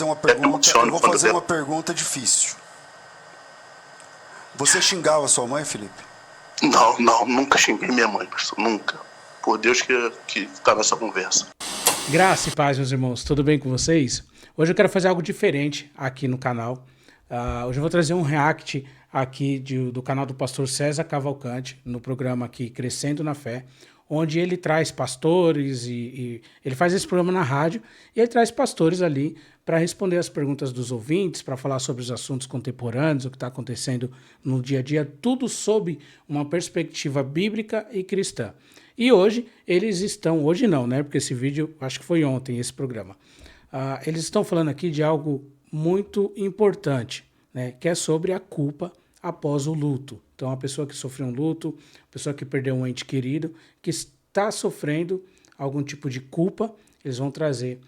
Eu vou fazer uma pergunta difícil. Você xingava sua mãe, Felipe? Não, nunca xinguei minha mãe, pastor, nunca. Por Deus que tá nessa conversa. Graça e paz, meus irmãos, tudo bem com vocês? Hoje eu quero fazer algo diferente aqui no canal. Hoje eu vou trazer um react aqui do canal do pastor César Cavalcante, no programa aqui Crescendo na Fé, onde ele traz pastores e ele faz esse programa na rádio e ele traz pastores ali para responder as perguntas dos ouvintes, para falar sobre os assuntos contemporâneos, o que está acontecendo no dia a dia, tudo sob uma perspectiva bíblica e cristã. E hoje eles estão, hoje não, né? Porque esse vídeo, acho que foi ontem, esse programa. Eles estão falando aqui de algo muito importante, né? Que é sobre a culpa após o luto. Então, a pessoa que sofreu um luto, a pessoa que perdeu um ente querido, que está sofrendo algum tipo de culpa, eles vão trazer,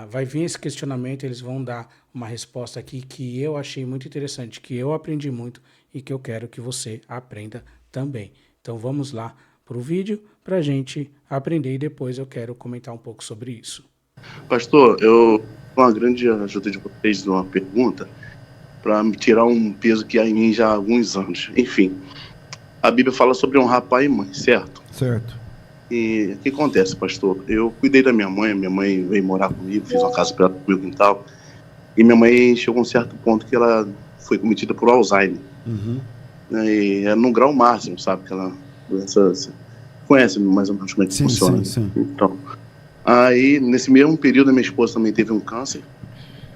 vai vir esse questionamento, eles vão dar uma resposta aqui que eu achei muito interessante, que eu aprendi muito e que eu quero que você aprenda também. Então, vamos lá para o vídeo para a gente aprender e depois eu quero comentar um pouco sobre isso. Pastor, eu com a grande ajuda de vocês de uma pergunta para me tirar um peso que há em mim já há alguns anos. Enfim, a Bíblia fala sobre honrar pai e mãe, certo? Certo. E o que acontece, pastor? Eu cuidei da minha mãe veio morar comigo, fiz uma casa para ela no meu quintal, e minha mãe chegou a um certo ponto que ela foi cometida por Alzheimer. Uhum. E é no grau máximo, sabe? Aquela doença, você conhece mais ou menos como é que funciona. Sim. Então, aí, nesse mesmo período, a minha esposa também teve um câncer,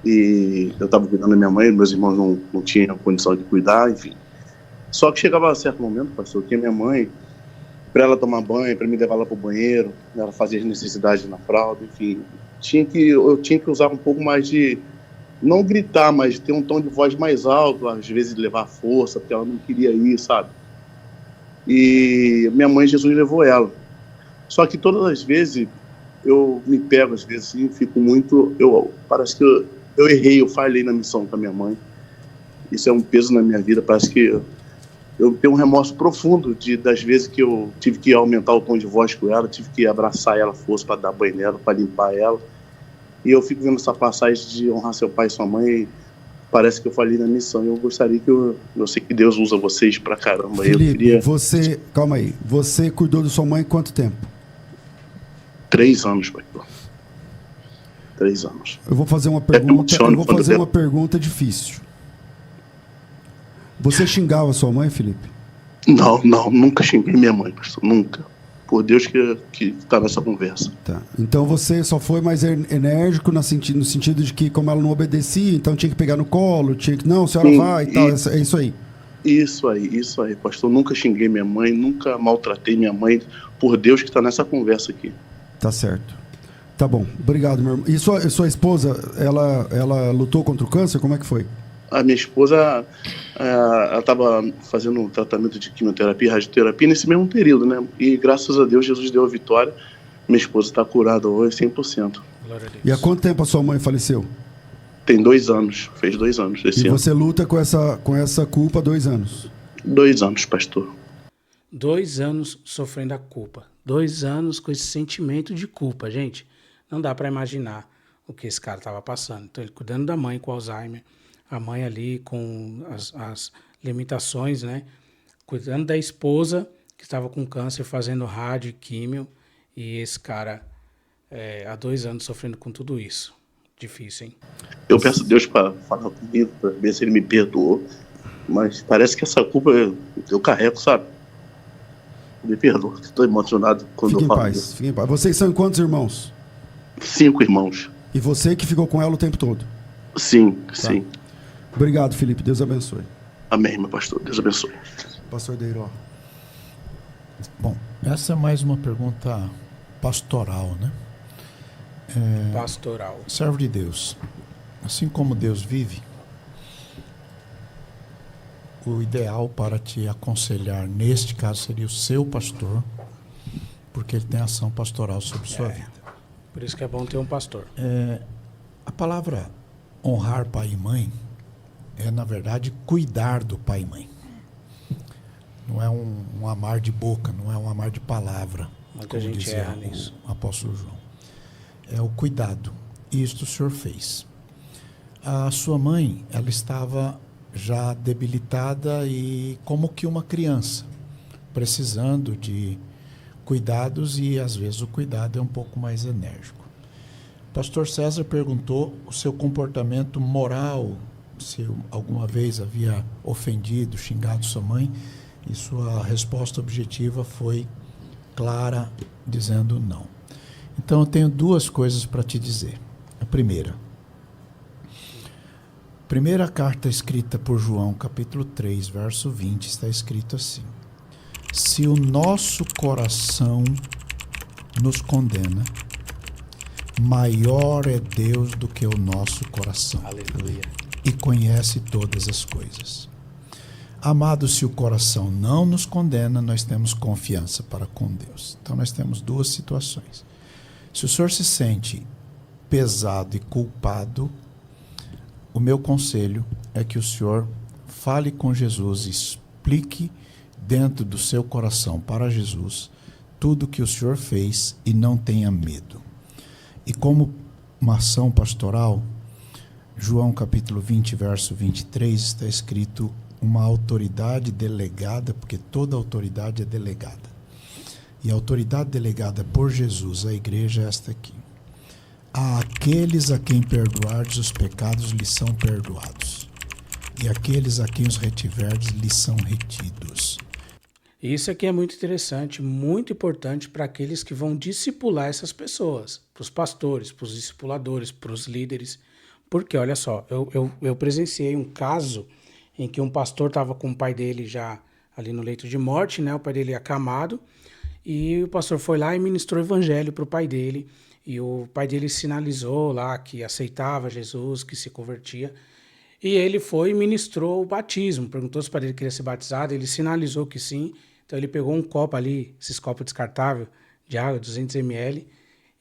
e eu estava cuidando da minha mãe, meus irmãos não tinham condição de cuidar, enfim. Só que chegava a certo momento, pastor, que a minha mãe, para ela tomar banho, para me levar lá para o banheiro, ela fazia as necessidades na fralda, enfim, eu tinha que usar um pouco mais de, não gritar, mas ter um tom de voz mais alto, às vezes levar força, porque ela não queria ir, sabe? E minha mãe, Jesus levou ela. Só que todas as vezes, eu me pego, às vezes, assim, fico muito, parece que eu errei, eu falhei na missão com a minha mãe. Isso é um peso na minha vida, parece que eu tenho um remorso profundo das vezes que eu tive que aumentar o tom de voz com ela, tive que abraçar ela, força para dar banho nela, para limpar ela. E eu fico vendo essa passagem de honrar seu pai e sua mãe, parece que eu falhei na missão. Eu gostaria que eu sei que Deus usa vocês pra caramba. Felipe, calma aí, você cuidou de sua mãe quanto tempo? 3 anos, pastor. 3 anos. Eu vou fazer uma pergunta difícil. Você xingava sua mãe, Felipe? Não, nunca xinguei minha mãe, pastor, nunca. Por Deus que tá nessa conversa. Tá. Então você só foi mais enérgico no sentido de que, como ela não obedecia, então tinha que pegar no colo, não, a senhora vai e tal, é isso aí. Isso aí, pastor. Nunca xinguei minha mãe, nunca maltratei minha mãe. Por Deus que tá nessa conversa aqui. Tá certo. Tá bom, obrigado, meu irmão. E sua esposa, ela lutou contra o câncer? Como é que foi? A minha esposa, ela estava fazendo um tratamento de quimioterapia, radioterapia nesse mesmo período, né? E graças a Deus, Jesus deu a vitória. Minha esposa está curada hoje 100%. E há quanto tempo a sua mãe faleceu? Tem 2 anos, fez 2 anos esse ano. E você luta com essa culpa há 2 anos? 2 anos, pastor. 2 anos sofrendo a culpa. 2 anos com esse sentimento de culpa, gente. Não dá para imaginar o que esse cara estava passando. Então, ele cuidando da mãe com Alzheimer, a mãe ali com as limitações, né? Cuidando da esposa que estava com câncer, fazendo rádio e químio, e esse cara há 2 anos sofrendo com tudo isso. Difícil, hein? Eu peço a Deus para falar comigo, para ver se ele me perdoou, mas parece que essa culpa eu carrego, sabe? Me perdoa, estou emocionado quando eu falo isso. Fique em paz. Vocês são quantos irmãos? 5 irmãos. E você que ficou com ela o tempo todo? Sim, tá. Sim. Obrigado, Felipe. Deus abençoe. Amém, meu pastor. Deus abençoe. Pastor Deiró. Bom, essa é mais uma pergunta pastoral, né? Pastoral. Servo de Deus. Assim como Deus vive, o ideal para te aconselhar, neste caso, seria o seu pastor, porque ele tem ação pastoral sobre sua vida. Por isso que é bom ter um pastor. A palavra honrar pai e mãe é, na verdade, cuidar do pai e mãe. Não é um amar de boca, não é um amar de palavra, Muita gente dizia erra nisso. o apóstolo João. É o cuidado. E isto o senhor fez. A sua mãe, ela estava já debilitada e como que uma criança, precisando de cuidados, e às vezes o cuidado é um pouco mais enérgico. O pastor César perguntou o seu comportamento moral, se alguma vez havia ofendido, xingado sua mãe, e sua resposta objetiva foi clara, dizendo não. Então eu tenho duas coisas para te dizer. A primeira carta escrita por João, capítulo 3, verso 20, está escrito assim: se o nosso coração nos condena, maior é Deus do que o nosso coração. Aleluia. E conhece todas as coisas. Amados, se o coração não nos condena, nós temos confiança para com Deus. Então nós temos duas situações. Se o senhor se sente pesado e culpado, o meu conselho é que o senhor fale com Jesus, explique dentro do seu coração para Jesus tudo que o senhor fez e não tenha medo. E como uma ação pastoral, João capítulo 20, verso 23, está escrito uma autoridade delegada, porque toda autoridade é delegada. E a autoridade delegada por Jesus à igreja é esta aqui: àqueles a quem perdoardes os pecados lhes são perdoados, e aqueles a quem os retiverdes lhes são retidos. Isso aqui é muito interessante, muito importante para aqueles que vão discipular essas pessoas, para os pastores, para os discipuladores, para os líderes. Porque, olha só, eu presenciei um caso em que um pastor estava com o pai dele já ali no leito de morte, né? O pai dele acamado, e o pastor foi lá e ministrou o evangelho para o pai dele, e o pai dele sinalizou lá que aceitava Jesus, que se convertia, e ele foi e ministrou o batismo, perguntou se o pai dele queria ser batizado, ele sinalizou que sim, então ele pegou um copo ali, esses copos descartáveis de água, 200 ml,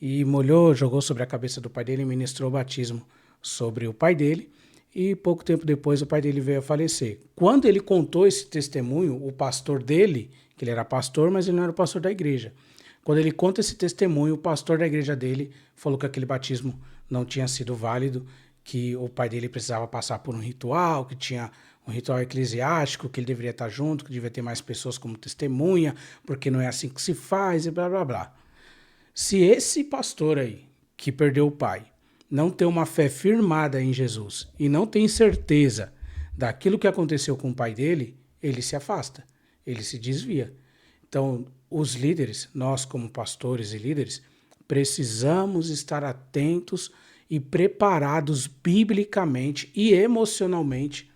e molhou, jogou sobre a cabeça do pai dele e ministrou o batismo sobre o pai dele, e pouco tempo depois o pai dele veio a falecer. Quando ele contou esse testemunho, o pastor dele, que ele era pastor, mas ele não era o pastor da igreja, quando ele conta esse testemunho, o pastor da igreja dele falou que aquele batismo não tinha sido válido, que o pai dele precisava passar por um ritual, que tinha um ritual eclesiástico, que ele deveria estar junto, que devia ter mais pessoas como testemunha, porque não é assim que se faz, e blá blá blá. Se esse pastor aí, que perdeu o pai, não tem uma fé firmada em Jesus e não tem certeza daquilo que aconteceu com o pai dele, ele se afasta, ele se desvia. Então, os líderes, nós como pastores e líderes, precisamos estar atentos e preparados biblicamente e emocionalmente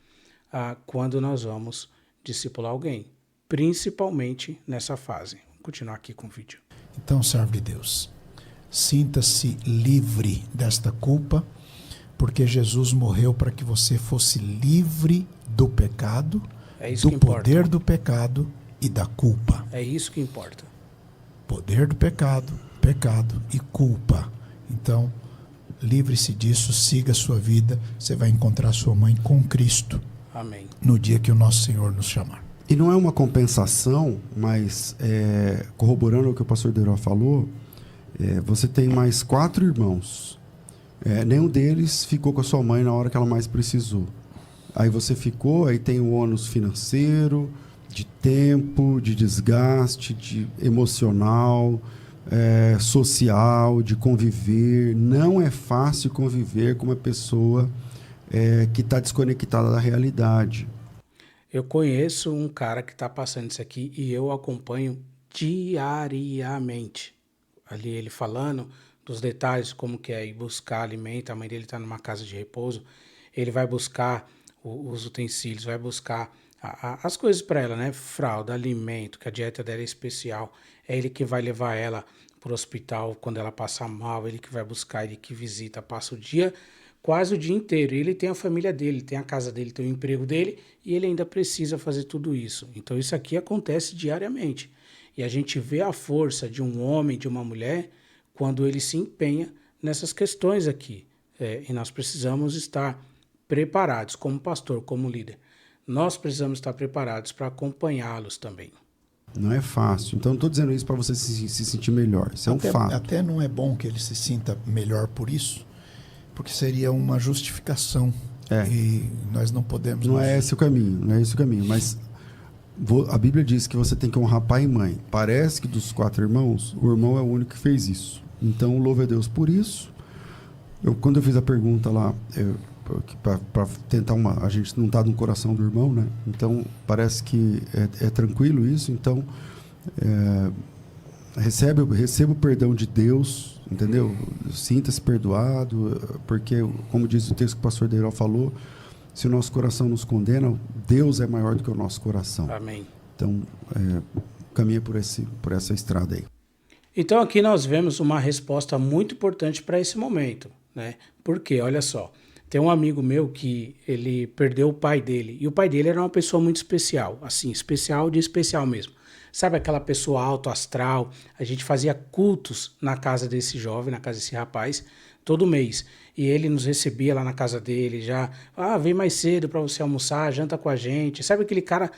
quando nós vamos discipular alguém, principalmente nessa fase. Vamos continuar aqui com o vídeo. Então, servo de Deus, sinta-se livre desta culpa, porque Jesus morreu para que você fosse livre do pecado, do poder do pecado e da culpa. É isso que importa. Poder do pecado, pecado e culpa. Então, livre-se disso, siga a sua vida, você vai encontrar sua mãe com Cristo. Amém. No dia que o nosso Senhor nos chamar. E não é uma compensação, mas corroborando o que o pastor Deró falou, você tem mais 4 irmãos. Nenhum deles ficou com a sua mãe na hora que ela mais precisou. Aí você ficou, aí tem o ônus financeiro, de tempo, de desgaste, de emocional, social, de conviver. Não é fácil conviver com uma pessoa que está desconectada da realidade. Eu conheço um cara que está passando isso aqui e eu acompanho diariamente. Ali ele falando dos detalhes, como que é ir buscar alimento, a mãe dele está numa casa de repouso, ele vai buscar os utensílios, vai buscar as coisas para ela, né? Fralda, alimento, que a dieta dela é especial. É ele que vai levar ela para o hospital quando ela passar mal, ele que vai buscar, ele que visita, passa o dia, quase o dia inteiro. Ele tem a família dele, tem a casa dele, tem o emprego dele e ele ainda precisa fazer tudo isso. Então isso aqui acontece diariamente. E a gente vê a força de um homem, de uma mulher, quando ele se empenha nessas questões aqui. E nós precisamos estar preparados, como pastor, como líder. Nós precisamos estar preparados para acompanhá-los também. Não é fácil. Então, não estou dizendo isso para você se sentir melhor. Isso é um fato. Até não é bom que ele se sinta melhor por isso. Porque seria uma justificação. E nós não podemos... Não é esse o caminho, mas a Bíblia diz que você tem que honrar pai e mãe. Parece que dos 4 irmãos, o irmão é o único que fez isso. Então, louve a Deus por isso. Quando eu fiz a pergunta lá, para tentar a gente não está no coração do irmão, né? Então, parece que é tranquilo isso. Então, receba o perdão de Deus, entendeu? Sinta-se perdoado, porque, como diz o texto que o pastor Deiró falou, se o nosso coração nos condena, Deus é maior do que o nosso coração. Amém. Então, caminha por essa estrada aí. Então, aqui nós vemos uma resposta muito importante para esse momento, né? Porque, olha só, tem um amigo meu que ele perdeu o pai dele, e o pai dele era uma pessoa muito especial, assim, especial de especial mesmo. Sabe aquela pessoa alto astral? A gente fazia cultos na casa desse jovem, na casa desse rapaz, todo mês. E ele nos recebia lá na casa dele, já, vem mais cedo para você almoçar, janta com a gente. Sabe aquele cara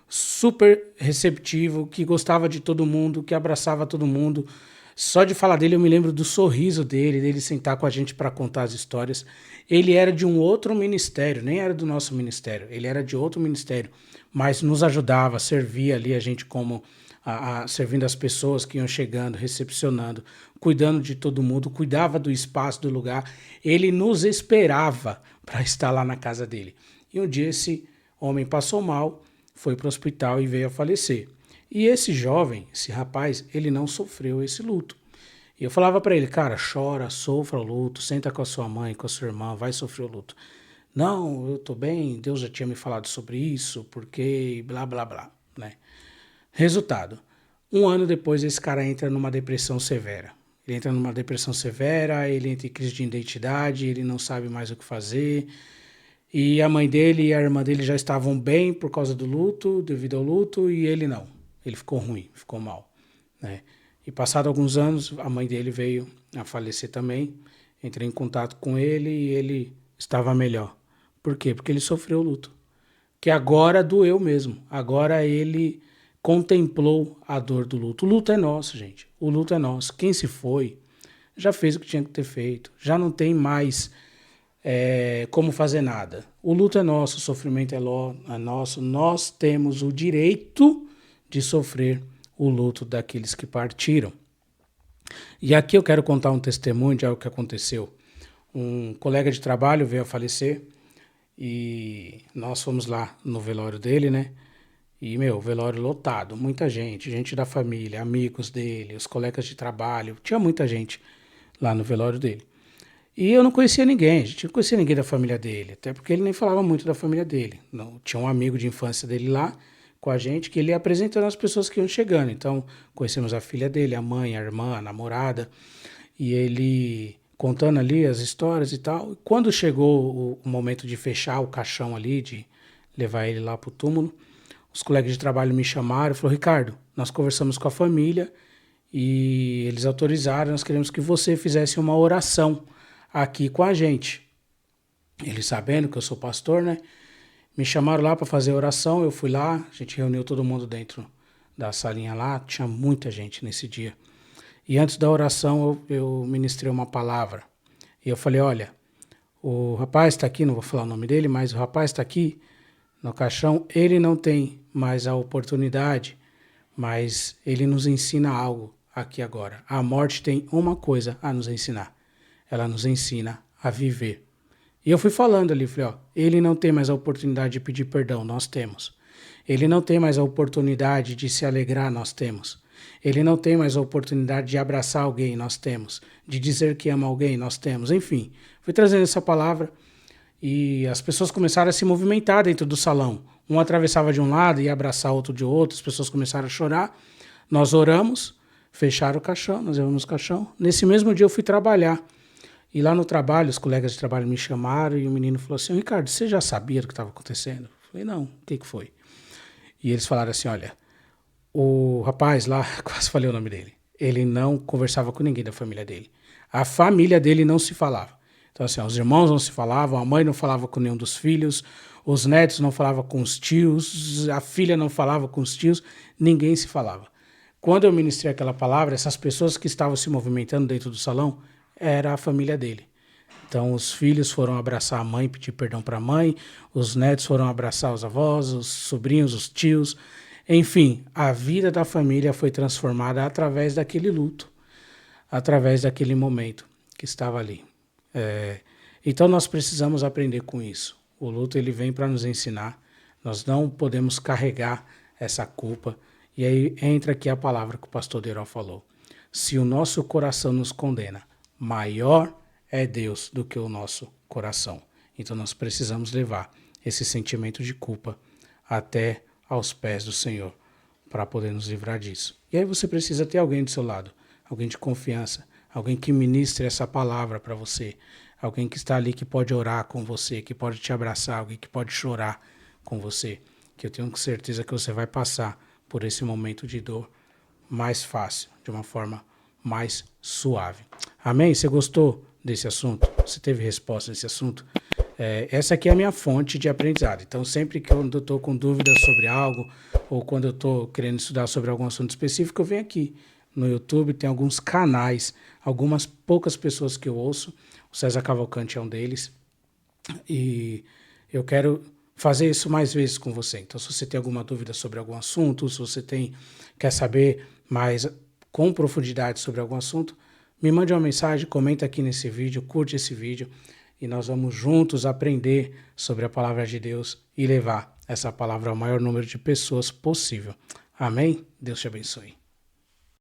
super receptivo, que gostava de todo mundo, que abraçava todo mundo. Só de falar dele eu me lembro do sorriso dele sentar com a gente para contar as histórias. Ele era de um outro ministério, nem era do nosso ministério, ele era de outro ministério, mas nos ajudava, servia ali a gente como servindo as pessoas que iam chegando, recepcionando, cuidando de todo mundo, cuidava do espaço, do lugar. Ele nos esperava para estar lá na casa dele. E um dia esse homem passou mal, foi para o hospital e veio a falecer. E esse jovem, esse rapaz, ele não sofreu esse luto. E eu falava para ele, cara, chora, sofra o luto, senta com a sua mãe, com a sua irmã, vai sofrer o luto. Não, eu tô bem, Deus já tinha me falado sobre isso, porque blá, blá, blá, né? Resultado, 1 ano depois esse cara entra numa depressão severa. Ele entra numa depressão severa, ele entra em crise de identidade, ele não sabe mais o que fazer. E a mãe dele e a irmã dele já estavam bem por causa do luto, devido ao luto, e ele não. Ele ficou ruim, ficou mal, né? E passado alguns anos, a mãe dele veio a falecer também. Entrei em contato com ele e ele estava melhor. Por quê? Porque ele sofreu o luto. Que agora doeu mesmo. Agora ele contemplou a dor do luto. O luto é nosso, gente. O luto é nosso. Quem se foi já fez o que tinha que ter feito. Já não tem mais como fazer nada. O luto é nosso, o sofrimento é nosso. Nós temos o direito de sofrer o luto daqueles que partiram. E aqui eu quero contar um testemunho de algo que aconteceu. Um colega de trabalho veio a falecer e nós fomos lá no velório dele, né? E, velório lotado, muita gente da família, amigos dele, os colegas de trabalho, tinha muita gente lá no velório dele. E eu não conhecia ninguém, a gente não conhecia ninguém da família dele, até porque ele nem falava muito da família dele. Não, tinha um amigo de infância dele lá, com a gente, que ele ia apresentando as pessoas que iam chegando. Então, conhecemos a filha dele, a mãe, a irmã, a namorada, e ele contando ali as histórias e tal. E quando chegou o momento de fechar o caixão ali, de levar ele lá pro túmulo, os colegas de trabalho me chamaram e falaram, Ricardo, nós conversamos com a família e eles autorizaram, nós queremos que você fizesse uma oração aqui com a gente. Eles sabendo que eu sou pastor, né? Me chamaram lá para fazer oração, eu fui lá, a gente reuniu todo mundo dentro da salinha lá, tinha muita gente nesse dia. E antes da oração eu ministrei uma palavra. E eu falei, olha, o rapaz está aqui, não vou falar o nome dele, mas o rapaz está aqui no caixão, ele não tem mais a oportunidade, mas ele nos ensina algo aqui agora. A morte tem uma coisa a nos ensinar, ela nos ensina a viver. E eu fui falando ali, falei, ele não tem mais a oportunidade de pedir perdão, nós temos. Ele não tem mais a oportunidade de se alegrar, nós temos. Ele não tem mais a oportunidade de abraçar alguém, nós temos. De dizer que ama alguém, nós temos. Enfim, fui trazendo essa palavra e as pessoas começaram a se movimentar dentro do salão. Um atravessava de um lado e ia abraçar outro de outro, as pessoas começaram a chorar. Nós oramos, fecharam o caixão, nós levamos o caixão. Nesse mesmo dia eu fui trabalhar. E lá no trabalho, os colegas de trabalho me chamaram e o menino falou assim, Ricardo, você já sabia do que estava acontecendo? Eu falei, não, o que foi? E eles falaram assim, olha, o rapaz lá, quase falei o nome dele, ele não conversava com ninguém da família dele. A família dele não se falava. Então assim, os irmãos não se falavam, a mãe não falava com nenhum dos filhos, os netos não falavam com os tios, a filha não falava com os tios, ninguém se falava. Quando eu ministrei aquela palavra, essas pessoas que estavam se movimentando dentro do salão, era a família dele. Então, os filhos foram abraçar a mãe, pedir perdão para a mãe, os netos foram abraçar os avós, os sobrinhos, os tios. Enfim, a vida da família foi transformada através daquele luto, através daquele momento que estava ali. Então, nós precisamos aprender com isso. O luto ele vem para nos ensinar. Nós não podemos carregar essa culpa. E aí entra aqui a palavra que o pastor Deró falou. Se o nosso coração nos condena, maior é Deus do que o nosso coração. Então nós precisamos levar esse sentimento de culpa até aos pés do Senhor para poder nos livrar disso. E aí você precisa ter alguém do seu lado, alguém de confiança, alguém que ministre essa palavra para você, alguém que está ali que pode orar com você, que pode te abraçar, alguém que pode chorar com você, que eu tenho certeza que você vai passar por esse momento de dor mais fácil, de uma forma mais suave. Amém? Você gostou desse assunto? Você teve resposta desse assunto? Essa aqui é a minha fonte de aprendizado. Então, sempre que eu estou com dúvidas sobre algo, ou quando eu estou querendo estudar sobre algum assunto específico, eu venho aqui no YouTube, tem alguns canais, algumas poucas pessoas que eu ouço, o César Cavalcante é um deles, e eu quero fazer isso mais vezes com você. Então, se você tem alguma dúvida sobre algum assunto, se você quer saber mais com profundidade sobre algum assunto, me mande uma mensagem, comenta aqui nesse vídeo, curte esse vídeo e nós vamos juntos aprender sobre a palavra de Deus e levar essa palavra ao maior número de pessoas possível. Amém? Deus te abençoe.